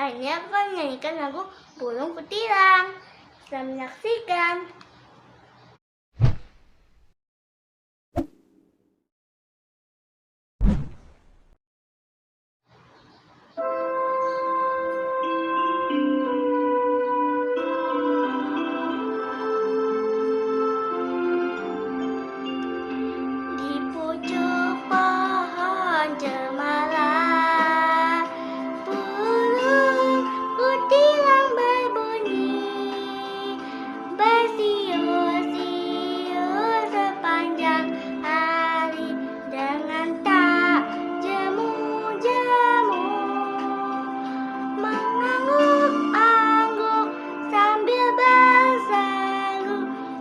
akhirnya aku menyanyikan lagu Burung Kutilang. Selamat menyaksikan. Di pucuk pohon cemara, burung kutilang berbunyi, bersiul-siul sepanjang hari dengan tak jemu-jemu, mengangguk-angguk sambil berseru,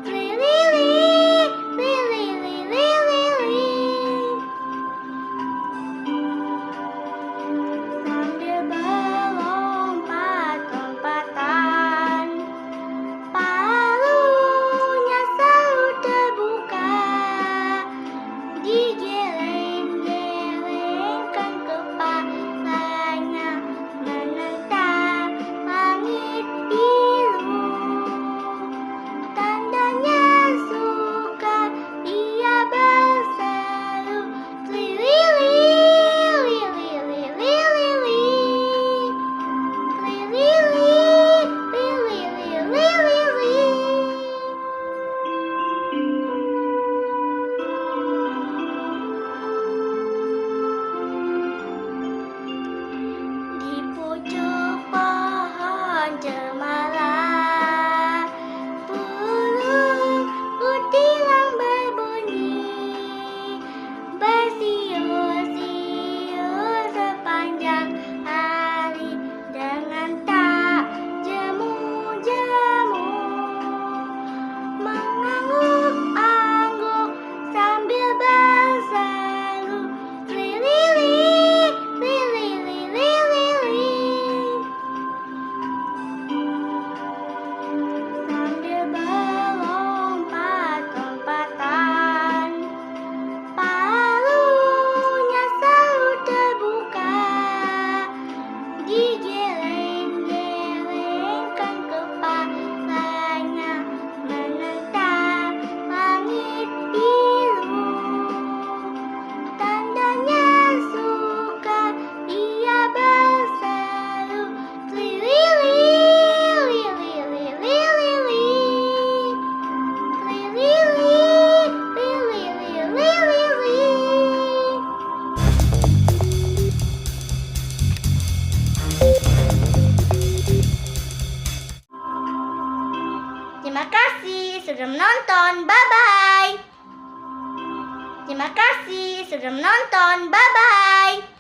lili-lili, lili-lili, sambil berlompat-lompatan. Palunya selalu terbuka, digeleng-gelengkan kepalanya menentang langit biru. Tandanya suka, ia berseru, lili-lili, lili-lili, di pucuk pohon cemara, burung kutilang berbunyi, bersiul-siul sepanjang hari dengan tak jemu-jemu, mengangguk-angguk sambil berseru, lili-lili, lili-lili, sambil berlompat-lompatan. Palunya selalu terbuka, digeleng-gelengkan kepalanya menentang langit biru. Tandanya suka, ia berseru, lili-lili, lili-lili, Terima kasih sudah menonton. Bye-bye. Terima kasih sudah menonton. Bye-bye.